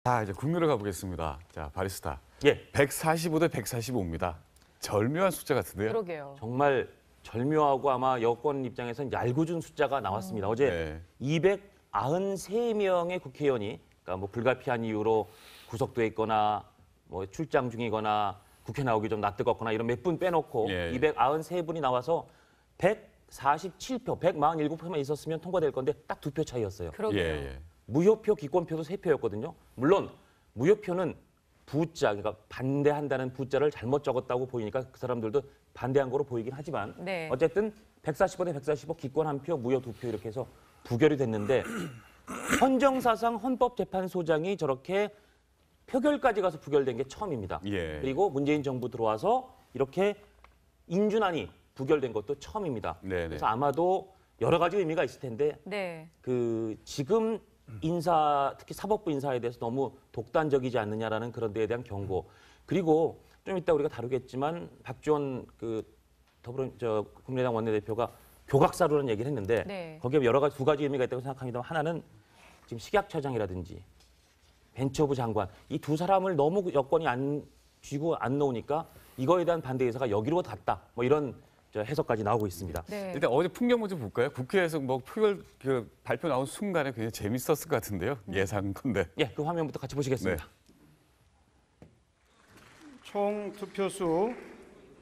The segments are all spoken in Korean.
자, 이제 국내로 가보겠습니다. 자, 바리스타. 예. 145 대 145입니다. 절묘한 숫자 같은데요? 그러게요. 정말 절묘하고 아마 여권 입장에서는 얄궂은 숫자가 나왔습니다. 어제 293명의 국회의원이 그러니까 뭐 불가피한 이유로 구속돼 있거나 뭐 출장 중이거나 국회 나오기 좀 낯뜨겁거나 이런 몇 분 빼놓고 293분이 나와서 147표, 147표만 있었으면 통과될 건데 딱 2표 차이였어요. 그러게요. 무효표, 기권표도 3표였거든요. 물론 무효표는 부자, 그러니까 반대한다는 부자를 잘못 적었다고 보이니까 그 사람들도 반대한 거로 보이긴 하지만 어쨌든 145 대 145, 기권 1표, 무효 2표 이렇게 해서 부결이 됐는데 헌정사상 헌법재판소장이 저렇게 표결까지 가서 부결된 게 처음입니다. 그리고 문재인 정부 들어와서 이렇게 인준안이 부결된 것도 처음입니다. 그래서 아마도 여러 가지 의미가 있을 텐데 그 지금 인사, 특히 사법부 인사에 대해서 너무 독단적이지 않느냐라는 그런 데에 대한 경고. 그리고 좀 이따 우리가 다루겠지만 박지원 그 국민의당 원내대표가 교각사루라는 얘기를 했는데 거기에 여러 가지 두 가지 의미가 있다고 생각합니다. 하나는 지금 식약처장이라든지 벤처부 장관 이 두 사람을 너무 여권이 안 쥐고 안 놓으니까 이거에 대한 반대 의사가 여기로 갔다. 뭐 이런 해석까지 나오고 있습니다. 일단 어제 풍경 먼저 볼까요? 국회에서 뭐 표결 발표 나온 순간에 굉장히 재밌었을 것 같은데요. 예상컨대. 예, 그 화면부터 같이 보시겠습니다. 총 투표수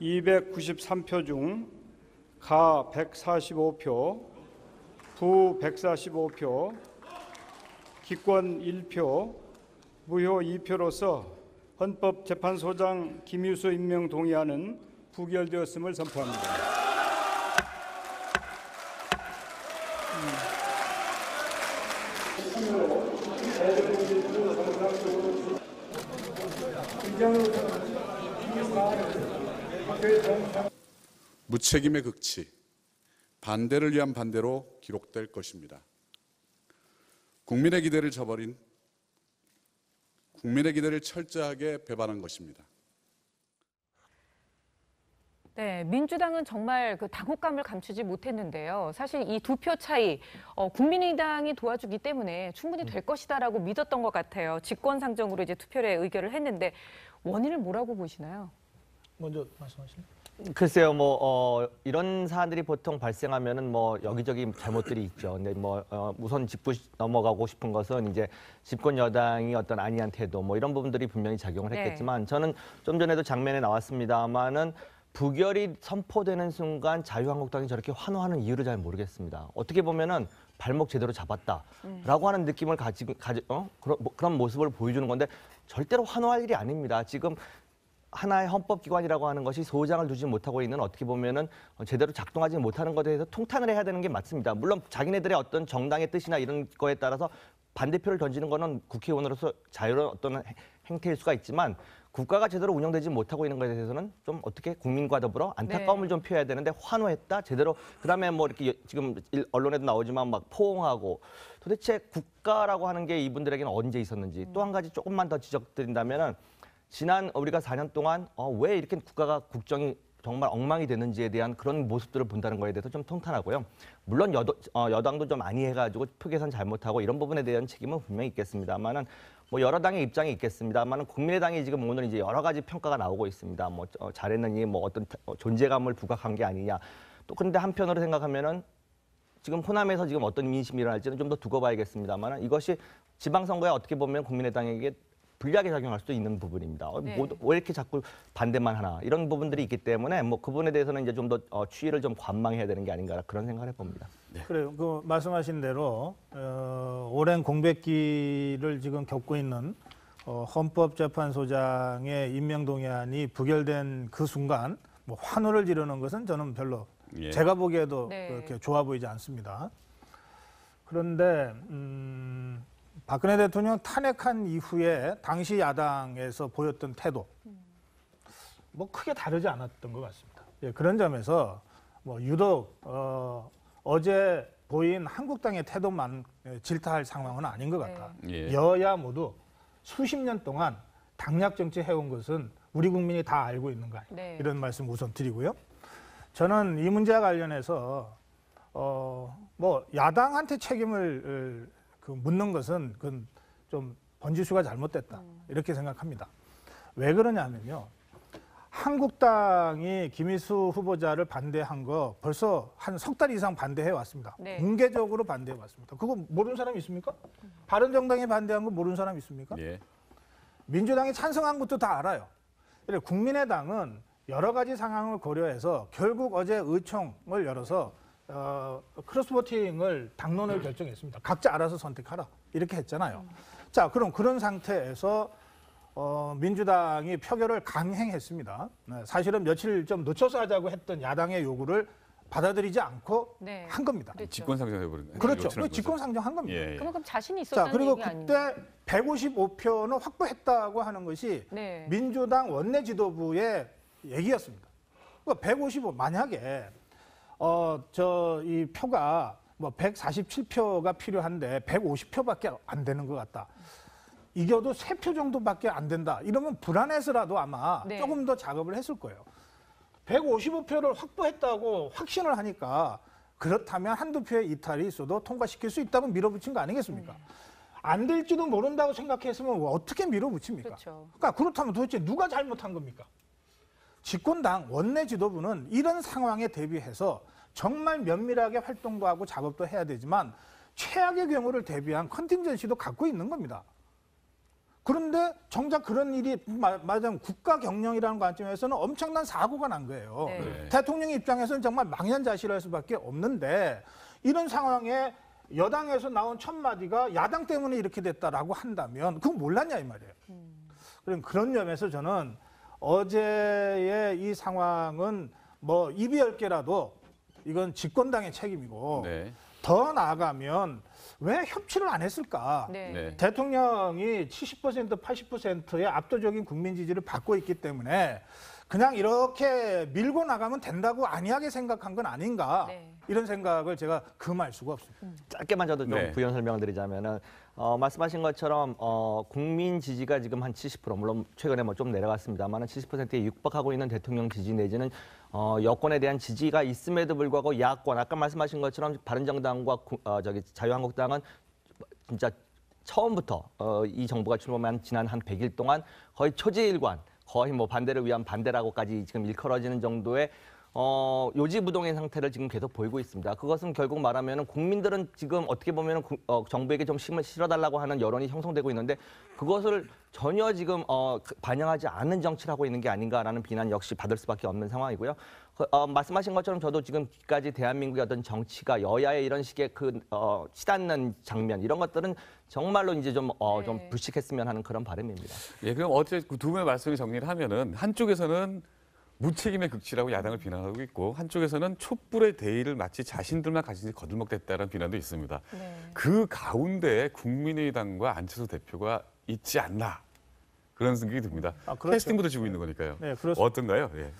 293표 중 가 145표, 부 145표, 기권 1표, 무효 2표로서 헌법재판소장 김유수 임명 동의안은 부결되었음을 선포합니다. 무책임의 극치, 반대를 위한 반대로 기록될 것입니다. 국민의 기대를 저버린 국민의 기대를 철저하게 배반한 것입니다. 네, 민주당은 정말 그 당혹감을 감추지 못했는데요. 사실 이 2표 차이, 국민의당이 도와주기 때문에 충분히 될 것이다라고 믿었던 것 같아요. 직권상정으로 이제 투표에 의결을 했는데 원인을 뭐라고 보시나요? 먼저 말씀하실래요? 글쎄요, 이런 사안들이 보통 발생하면은 여기저기 잘못들이 있죠. 근데 우선 짚고 넘어가고 싶은 것은 이제 집권 여당이 어떤 안이한 태도, 이런 부분들이 분명히 작용을 했겠지만 저는 좀 전에도 장면에 나왔습니다만은 부결이 선포되는 순간 자유한국당이 저렇게 환호하는 이유를 잘 모르겠습니다. 어떻게 보면은 발목 제대로 잡았다라고 하는 느낌을 그런 모습을 보여주는 건데 절대로 환호할 일이 아닙니다. 지금 하나의 헌법기관이라고 하는 것이 소장을 두지 못하고 있는 어떻게 보면은 제대로 작동하지 못하는 것에 대해서 통탄을 해야 되는 게 맞습니다. 물론 자기네들의 어떤 정당의 뜻이나 이런 거에 따라서 반대표를 던지는 거는 국회의원으로서 자유로운 어떤 행태일 수가 있지만 국가가 제대로 운영되지 못하고 있는 것에 대해서는 좀 어떻게 국민과 더불어 안타까움을 좀 표해야 되는데 환호했다 제대로 그다음에 이렇게 지금 언론에도 나오지만 막 포옹하고 도대체 국가라고 하는 게 이분들에게는 언제 있었는지 또 한 가지 조금만 더 지적드린다면은 지난 우리가 4년 동안 왜 이렇게 국가가 국정이 정말 엉망이 되는지에 대한 그런 모습들을 본다는 거에 대해서 좀 통탄하고요. 물론 여당도 좀 안이해가지고 표 계산 잘못하고 이런 부분에 대한 책임은 분명히 있겠습니다만은 여러 당의 입장이 있겠습니다만은 국민의당이 지금 오늘 이제 여러 가지 평가가 나오고 있습니다. 잘했느니 어떤 존재감을 부각한 게 아니냐. 또 근데 한편으로 생각하면은 지금 호남에서 지금 어떤 민심이 일어날지는 좀 더 두고 봐야겠습니다만은 이것이 지방선거에 어떻게 보면 국민의당에게 불리하게 작용할 수도 있는 부분입니다. 왜 이렇게 자꾸 반대만 하나 이런 부분들이 있기 때문에 그 부분에 대해서는 이제 좀 더 추이를 좀 관망해야 되는 게 아닌가 그런 생각을 해봅니다. 그래요. 그 말씀하신 대로 오랜 공백기를 지금 겪고 있는 헌법재판소장의 임명동의안이 부결된 그 순간 환호를 지르는 것은 저는 별로 제가 보기에도 그렇게 좋아 보이지 않습니다. 그런데 박근혜 대통령 탄핵한 이후에 당시 야당에서 보였던 태도 크게 다르지 않았던 것 같습니다. 그런 점에서 유독 어제 보인 한국당의 태도만 질타할 상황은 아닌 것 같다. 여야 모두 수십 년 동안 당략 정치 해온 것은 우리 국민이 다 알고 있는 거 아니에요. 이런 말씀 우선 드리고요. 저는 이 문제와 관련해서 야당한테 책임을 묻는 것은 그건 좀 번지수가 잘못됐다. 이렇게 생각합니다. 왜 그러냐면요. 한국당이 김희수 후보자를 반대한 거 벌써 한 석 달 이상 반대해 왔습니다. 네. 공개적으로 반대해 왔습니다. 그거 모르는 사람 있습니까? 바른정당이 반대한 거 모르는 사람 있습니까? 예. 민주당이 찬성한 것도 다 알아요. 그래 국민의당은 여러 가지 상황을 고려해서 결국 어제 의총을 열어서 크로스보팅을 당론을 결정했습니다. 각자 알아서 선택하라 이렇게 했잖아요. 자, 그럼 그런 상태에서 민주당이 표결을 강행했습니다. 네, 사실은 며칠 좀 늦춰서 하자고 했던 야당의 요구를 받아들이지 않고 네. 한 겁니다. 그렇죠. 직권상정해버렸네. 그렇죠. 직권상정한 겁니다. 예. 그만큼 자신이 자, 있었다는 그리고 얘기 아닙니까? 그때 155표는 확보했다고 하는 것이 네. 민주당 원내 지도부의 얘기였습니다. 그러니까 155 만약에 이 표가 뭐 147표가 필요한데 150표밖에 안 되는 것 같다. 이겨도 3표 정도밖에 안 된다. 이러면 불안해서라도 아마 네. 조금 더 작업을 했을 거예요. 155표를 확보했다고 확신을 하니까 그렇다면 한두 표의 이탈이 있어도 통과시킬 수 있다고 밀어붙인 거 아니겠습니까? 안 될지도 모른다고 생각했으면 어떻게 밀어붙입니까? 그렇죠. 그러니까 그렇다면 도대체 누가 잘못한 겁니까? 집권당 원내 지도부는 이런 상황에 대비해서 정말 면밀하게 활동도 하고 작업도 해야 되지만 최악의 경우를 대비한 컨팅전시도 갖고 있는 겁니다. 그런데 정작 그런 일이 말하자면 국가 경영이라는 관점에서는 엄청난 사고가 난 거예요. 네. 대통령 입장에서는 정말 망연자실할 수밖에 없는데 이런 상황에 여당에서 나온 첫 마디가 야당 때문에 이렇게 됐다라고 한다면 그건 몰랐냐 이 말이에요. 그런 점에서 저는 어제의 이 상황은 뭐 입이 10개라도 이건 집권당의 책임이고 네. 더 나아가면 왜 협치를 안 했을까? 네. 네. 대통령이 70% 80%의 압도적인 국민 지지를 받고 있기 때문에 그냥 이렇게 밀고 나가면 된다고 안이하게 생각한 건 아닌가 네. 이런 생각을 제가 금할 수가 없습니다. 짧게만 저도 좀 네. 부연 설명드리자면은 말씀하신 것처럼 국민 지지가 지금 한 70% 물론 최근에 뭐 좀 내려갔습니다만은 70%에 육박하고 있는 대통령 지지 내지는 여권에 대한 지지가 있음에도 불구하고 야권 아까 말씀하신 것처럼 바른정당과 자유한국당은 진짜 처음부터 이 정부가 출범한 지난 한 100일 동안 거의 초지일관 거의 뭐 반대를 위한 반대라고까지 지금 일컬어지는 정도의 요지부동의 상태를 지금 계속 보이고 있습니다. 그것은 결국 말하면 국민들은 지금 어떻게 보면 정부에게 좀 힘을 실어달라고 하는 여론이 형성되고 있는데 그것을 전혀 지금 반영하지 않는 정치를 하고 있는 게 아닌가라는 비난 역시 받을 수밖에 없는 상황이고요. 말씀하신 것처럼 저도 지금까지 대한민국의 어떤 정치가 여야의 이런 식의 치닫는 장면 이런 것들은 정말로 이제 좀 불식했으면 하는 그런 바람입니다. 예, 그럼 어제 두 분의 말씀을 정리를 하면은 한쪽에서는 무책임의 극치라고 야당을 비난하고 있고 한쪽에서는 촛불의 대의를 마치 자신들만 가진 거들먹댔다는 비난도 있습니다. 네. 그 가운데 국민의당과 안철수 대표가 있지 않나 그런 생각이 듭니다. 그렇죠. 캐스팅부터 지고 있는 거니까요. 네, 그렇습니다. 어떤가요? 예.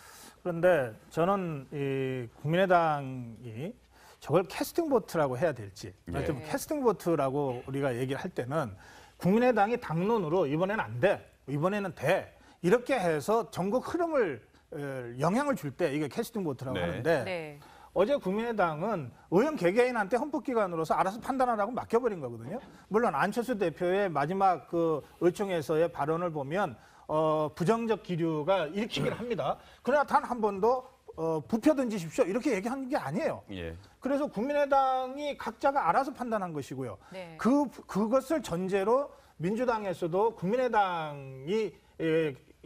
그런데 저는 이 국민의당이 저걸 캐스팅 보트라고 해야 될지 좀 캐스팅 보트라고 우리가 얘기를 할 때는 국민의당이 당론으로 이번에는 안 돼, 이번에는 돼 이렇게 해서 전국 흐름을 영향을 줄 때 이게 캐스팅 보트라고 네. 하는데 네. 어제 국민의당은 의원 개개인한테 헌법기관으로서 알아서 판단하라고 맡겨버린 거거든요. 물론 안철수 대표의 마지막 그 의총에서의 발언을 보면 부정적 기류가 일으키긴 합니다. 그러나 단 한 번도 부표 던지십시오 이렇게 얘기한 게 아니에요. 예. 그래서 국민의당이 각자가 알아서 판단한 것이고요. 네. 그것을 전제로 민주당에서도 국민의당이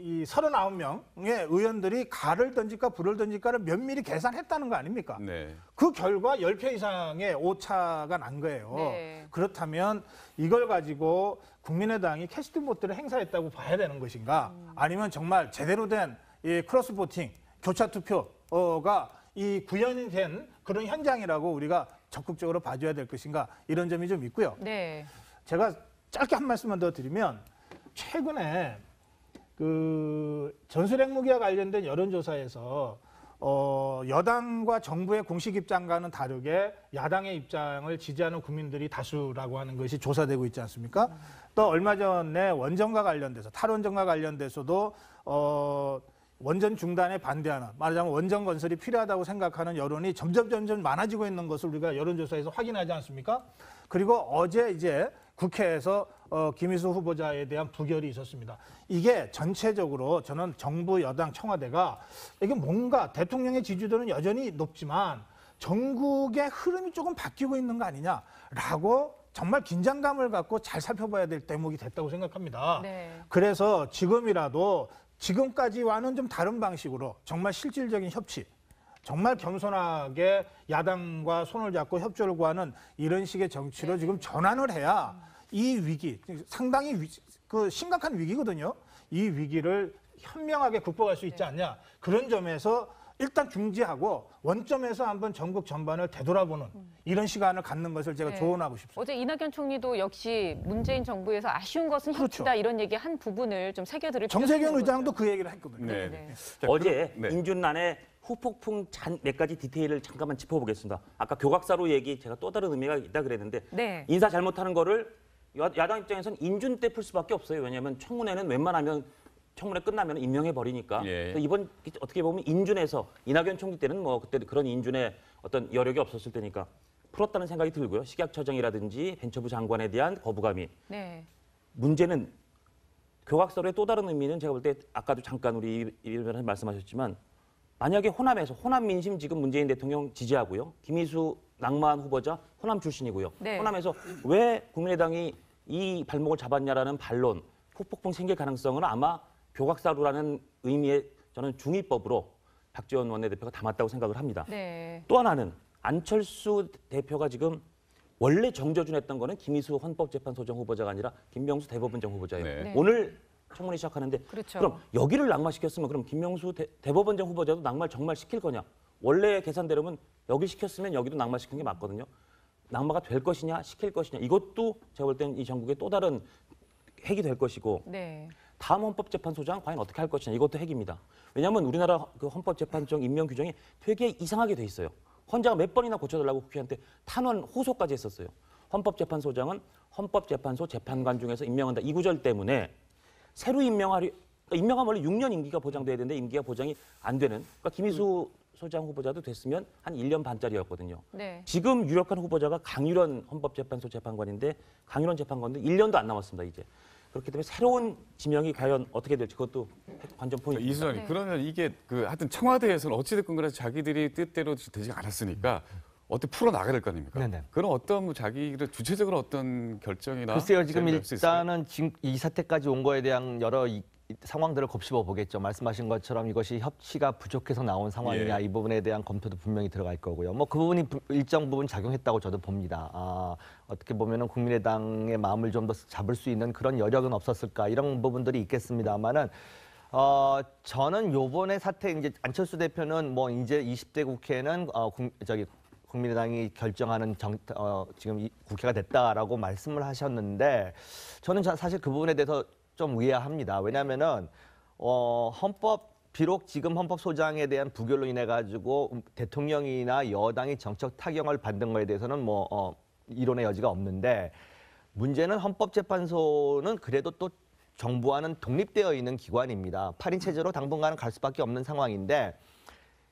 이 39명의 의원들이 가를 던질까 불을 던질까를 면밀히 계산했다는 거 아닙니까? 네. 그 결과 10표 이상의 오차가 난 거예요. 네. 그렇다면 이걸 가지고 국민의당이 캐스팅 보트를 행사했다고 봐야 되는 것인가? 아니면 정말 제대로 된 이 크로스 보팅, 교차 투표가 이 구현이 된 그런 현장이라고 우리가 적극적으로 봐줘야 될 것인가? 이런 점이 좀 있고요. 네. 제가 짧게 한 말씀만 더 드리면 최근에 그 전술핵무기와 관련된 여론조사에서 여당과 정부의 공식 입장과는 다르게 야당의 입장을 지지하는 국민들이 다수라고 하는 것이 조사되고 있지 않습니까? 또 얼마 전에 원전과 관련돼서 탈원전과 관련돼서도 원전 중단에 반대하는 말하자면 원전 건설이 필요하다고 생각하는 여론이 점점 많아지고 있는 것을 우리가 여론조사에서 확인하지 않습니까? 그리고 어제 이제 국회에서 김희수 후보자에 대한 부결이 있었습니다. 이게 전체적으로 저는 정부, 여당, 청와대가 이게 뭔가 대통령의 지지도는 여전히 높지만 전국의 흐름이 조금 바뀌고 있는 거 아니냐라고 정말 긴장감을 갖고 잘 살펴봐야 될 대목이 됐다고 생각합니다. 네. 그래서 지금이라도 지금까지와는 좀 다른 방식으로 정말 실질적인 협치, 정말 겸손하게 야당과 손을 잡고 협조를 구하는 이런 식의 정치로 지금 전환을 해야 이 위기, 상당히 심각한 위기거든요. 이 위기를 현명하게 극복할 수 있지 않냐. 그런 점에서 일단 중지하고 원점에서 한번 전국 전반을 되돌아보는 이런 시간을 갖는 것을 제가 조언하고 싶습니다. 어제 이낙연 총리도 역시 문재인 정부에서 아쉬운 것은 협치다 그렇죠. 이런 얘기 한 부분을 좀 새겨들을 정세균 의장도 그 얘기를 했거든요. 네. 자, 어제 네. 인준란의 후폭풍 몇 가지 디테일을 잠깐만 짚어보겠습니다. 아까 교각사로 얘기 제가 또 다른 의미가 있다 그랬는데 네. 인사 잘못하는 거를 야당 입장에서는 인준 때 풀 수밖에 없어요. 왜냐하면 청문회는 웬만하면 청문회 끝나면 임명해 버리니까. 예. 이번 어떻게 보면 인준에서 이낙연 총리 때는 뭐 그때 그런 인준에 어떤 여력이 없었을 때니까 풀었다는 생각이 들고요. 식약처장이라든지 벤처부 장관에 대한 거부감이. 네. 문제는 교각서로의 또 다른 의미는 제가 볼 때 아까도 잠깐 우리 이 의원님 말씀하셨지만 만약에 호남에서 호남 민심 지금 문재인 대통령 지지하고요. 김희수 낭만 후보자 호남 출신이고요. 네. 호남에서 왜 국민의당이 이 발목을 잡았냐라는 반론, 후폭풍 생길 가능성은 아마 교각사루라는 의미의 저는 중의법으로 박지원 원내대표가 담았다고 생각을 합니다. 네. 또 하나는 안철수 대표가 지금 원래 정저준했던 거는 김희수 헌법재판소장 후보자가 아니라 김명수 대법원장 후보자예요. 네. 오늘 청문회 시작하는데 그렇죠. 그럼 여기를 낙마시켰으면 그럼 김명수 대법원장 후보자도 낙마를 정말 시킬 거냐? 원래 계산대로면 여기 시켰으면 여기도 낙마시킨 게 맞거든요. 낙마가 될 것이냐 시킬 것이냐 이것도 제가 볼 때는 이 전국의 또 다른 핵이 될 것이고 네. 다음 헌법재판소장 과연 어떻게 할 것이냐 이것도 핵입니다. 왜냐하면 우리나라 그 헌법재판소장 임명 규정이 되게 이상하게 돼 있어요. 헌자가 몇 번이나 고쳐달라고 국회한테 탄원 호소까지 했었어요. 헌법재판소장은 헌법재판소 재판관 중에서 임명한다. 이 구절 때문에 새로 임명하면 원래 6년 임기가 보장돼야 되는데 임기가 보장이 안 되는. 그러니까 김희수 소장 후보자도 됐으면 한 1년 반짜리였거든요. 네. 지금 유력한 후보자가 강유련 헌법재판소 재판관인데 강유련 재판관도 1년도 안 남았습니다. 이제. 그렇기 때문에 새로운 지명이 과연 어떻게 될지 그것도 관전 포인트입니다. 이 수장님 네. 그러면 이게 하여튼 청와대에서는 어찌됐건 간에 자기들이 뜻대로 되지 않았으니까 어떻게 풀어 나가야 될 거 아닙니까? 네네. 그럼 어떤 자기들 주체적으로 어떤 결정이나 글쎄요, 지금 제안을 할수 있을까요? 일단은 지금 이 사태까지 온 거에 대한 여러 상황들을 곱씹어 보겠죠. 말씀하신 것처럼 이것이 협치가 부족해서 나온 상황이냐 예. 이 부분에 대한 검토도 분명히 들어갈 거고요. 뭐 그 부분이 일정 부분 작용했다고 저도 봅니다. 어떻게 보면은 국민의당의 마음을 좀 더 잡을 수 있는 그런 여력은 없었을까 이런 부분들이 있겠습니다만은 저는 요번에 사태 이제 안철수 대표는 뭐 이제 20대 국회는 국민의당이 결정하는 지금 이 국회가 됐다라고 말씀을 하셨는데 저는 사실 그 부분에 대해서 좀 의아합니다. 왜냐하면은 비록 지금 헌법소장에 대한 부결로 인해 가지고 대통령이나 여당이 정책 타격을 받는 거에 대해서는 이론의 여지가 없는데 문제는 헌법재판소는 그래도 또 정부와는 독립되어 있는 기관입니다. 8인 체제로 당분간은 갈 수밖에 없는 상황인데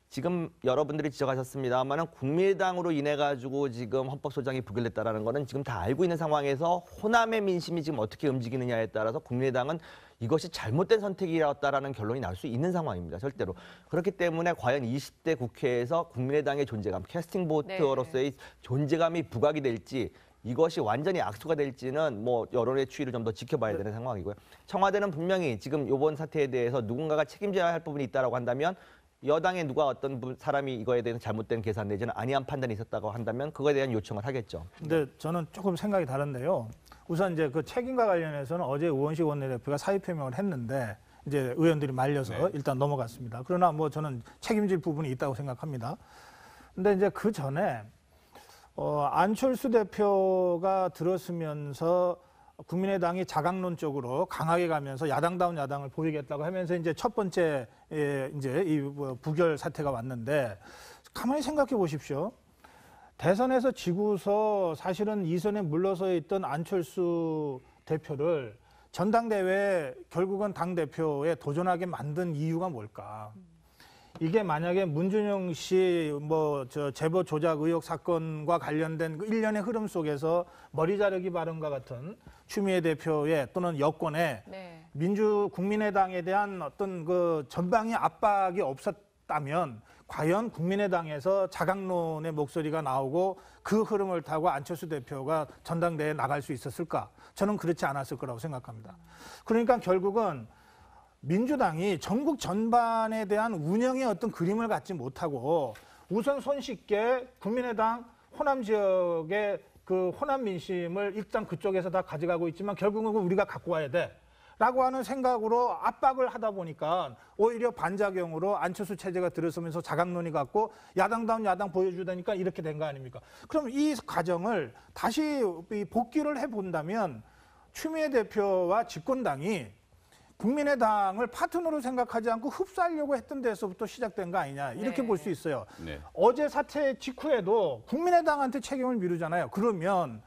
지금 여러분들이 지적하셨습니다만은 국민의당으로 인해 가지고 지금 헌법소장이 부결됐다라는 거는 지금 다 알고 있는 상황에서 호남의 민심이 지금 어떻게 움직이느냐에 따라서 국민의당은 이것이 잘못된 선택이었다라는 결론이 날 수 있는 상황입니다. 절대로. 그렇기 때문에 과연 20대 국회에서 국민의당의 존재감, 캐스팅 보트로서의 존재감이 부각이 될지 이것이 완전히 악수가 될지는 뭐 여론의 추이를 좀 더 지켜봐야 되는 상황이고요. 청와대는 분명히 지금 이번 사태에 대해서 누군가가 책임져야 할 부분이 있다고 한다면 여당에 누가 어떤 사람이 이거에 대해서 잘못된 계산 내지는 아니한 판단이 있었다고 한다면 그거에 대한 요청을 하겠죠. 근데 저는 조금 생각이 다른데요. 우선 이제 그 책임과 관련해서는 어제 의원식 원내대표가 사의 표명을 했는데 이제 의원들이 말려서 일단 넘어갔습니다. 그러나 뭐 저는 책임질 부분이 있다고 생각합니다. 근데 이제 그 전에 안철수 대표가 들었으면서 국민의당이 자강론적으로 강하게 가면서 야당다운 야당을 보이겠다고 하면서 이제 첫 번째 이제 이 부결 사태가 왔는데 가만히 생각해 보십시오. 대선에서 지고서 사실은 2선에 물러서 있던 안철수 대표를 전당대회에 결국은 당대표에 도전하게 만든 이유가 뭘까? 이게 만약에 문준용 씨 제보 조작 의혹 사건과 관련된 그 일련의 흐름 속에서 머리 자르기 발언과 같은 추미애 대표의 또는 여권의 국민의당에 대한 어떤 그 전방위 압박이 없었다면 과연 국민의당에서 자강론의 목소리가 나오고 그 흐름을 타고 안철수 대표가 전당대회에 나갈 수 있었을까? 저는 그렇지 않았을 거라고 생각합니다. 그러니까 결국은 민주당이 전국 전반에 대한 운영의 어떤 그림을 갖지 못하고 우선 손쉽게 국민의당 호남 지역의 그 호남 민심을 일단 그쪽에서 다 가져가고 있지만 결국은 우리가 갖고 와야 돼. 라고 하는 생각으로 압박을 하다 보니까 오히려 반작용으로 안철수 체제가 들어서면서 자강론이 갖고 야당다운 야당 보여주다니까 이렇게 된 거 아닙니까? 그럼 이 과정을 다시 복귀를 해본다면 추미애 대표와 집권당이 국민의당을 파트너로 생각하지 않고 흡수하려고 했던 데서부터 시작된 거 아니냐 이렇게 볼 수 있어요. 어제 사태 직후에도 국민의당한테 책임을 미루잖아요. 그러면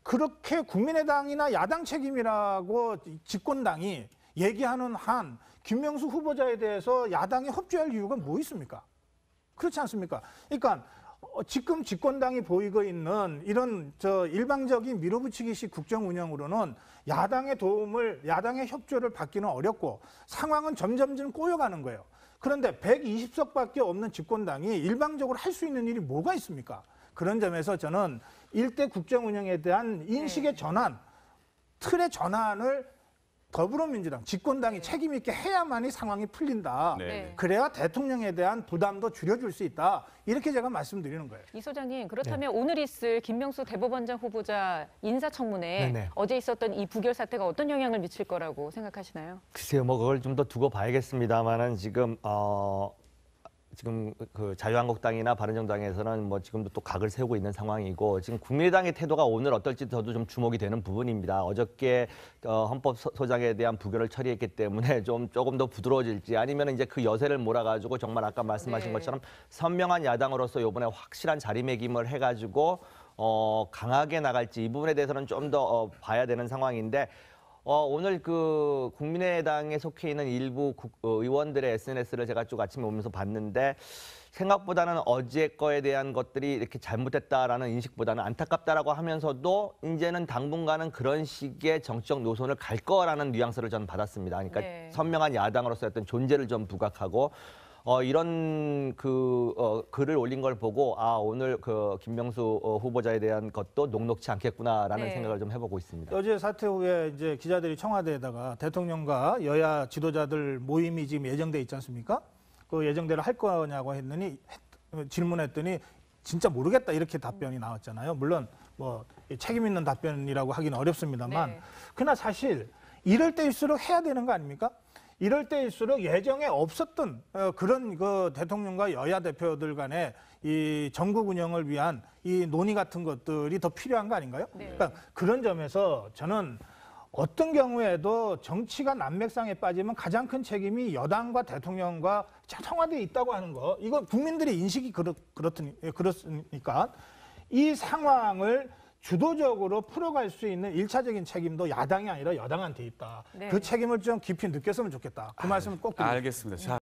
그렇게 국민의당이나 야당 책임이라고 집권당이 얘기하는 한 김명수 후보자에 대해서 야당이 협조할 이유가 뭐 있습니까? 그렇지 않습니까? 그러니까 지금 집권당이 보이고 있는 이런 일방적인 밀어붙이기식 국정 운영으로는 야당의 도움을, 야당의 협조를 받기는 어렵고 상황은 점점 꼬여가는 거예요. 그런데 120석밖에 없는 집권당이 일방적으로 할 수 있는 일이 뭐가 있습니까? 그런 점에서 저는 일대 국정 운영에 대한 인식의 전환, 틀의 전환을 더불어민주당, 집권당이 책임 있게 해야만이 상황이 풀린다. 그래야 대통령에 대한 부담도 줄여줄 수 있다. 이렇게 제가 말씀드리는 거예요. 이 소장님, 그렇다면 오늘 있을 김명수 대법원장 후보자 인사청문회에 어제 있었던 이 부결 사태가 어떤 영향을 미칠 거라고 생각하시나요? 글쎄요, 그걸 좀 더 두고 봐야겠습니다만은 지금 그 자유한국당이나 바른정당에서는 지금도 또 각을 세우고 있는 상황이고 지금 국민의당의 태도가 오늘 어떨지 저도 좀 주목이 되는 부분입니다. 어저께 헌법소장에 대한 부결을 처리했기 때문에 조금 더 부드러워질지 아니면 이제 그 여세를 몰아가지고 정말 아까 말씀하신 것처럼 선명한 야당으로서 이번에 확실한 자리매김을 해가지고 강하게 나갈지 이 부분에 대해서는 좀 더 봐야 되는 상황인데. 오늘 그 국민의당에 속해 있는 일부 의원들의 SNS를 제가 쭉 아침에 오면서 봤는데 생각보다는 어제 거에 대한 것들이 이렇게 잘못됐다라는 인식보다는 안타깝다라고 하면서도 이제는 당분간은 그런 식의 정치적 노선을 갈 거라는 뉘앙스를 저는 받았습니다. 그러니까 선명한 야당으로서의 어떤 존재를 좀 부각하고 이런 글을 올린 걸 보고 오늘 그 김명수 후보자에 대한 것도 녹록치 않겠구나라는 생각을 좀 해보고 있습니다. 어제 사태 후에 이제 기자들이 청와대에다가 대통령과 여야 지도자들 모임이 지금 예정돼 있지 않습니까? 그 예정대로 할 거냐고 했더니 질문했더니 진짜 모르겠다 이렇게 답변이 나왔잖아요. 물론 책임 있는 답변이라고 하기는 어렵습니다만 그러나 사실 이럴 때일수록 해야 되는 거 아닙니까? 이럴 때일수록 예정에 없었던 그런 그 대통령과 여야 대표들 간의 이 전국 운영을 위한 이 논의 같은 것들이 더 필요한 거 아닌가요? 그러니까 그런 점에서 저는 어떤 경우에도 정치가 난맥상에 빠지면 가장 큰 책임이 여당과 대통령과 청와대에 있다고 하는 거. 이거 국민들의 인식이 그렇으니까 이 상황을 주도적으로 풀어갈 수 있는 일차적인 책임도 야당이 아니라 여당한테 있다. 그 책임을 좀 깊이 느꼈으면 좋겠다. 그 말씀을 꼭 드립니다. 알겠습니다. 자.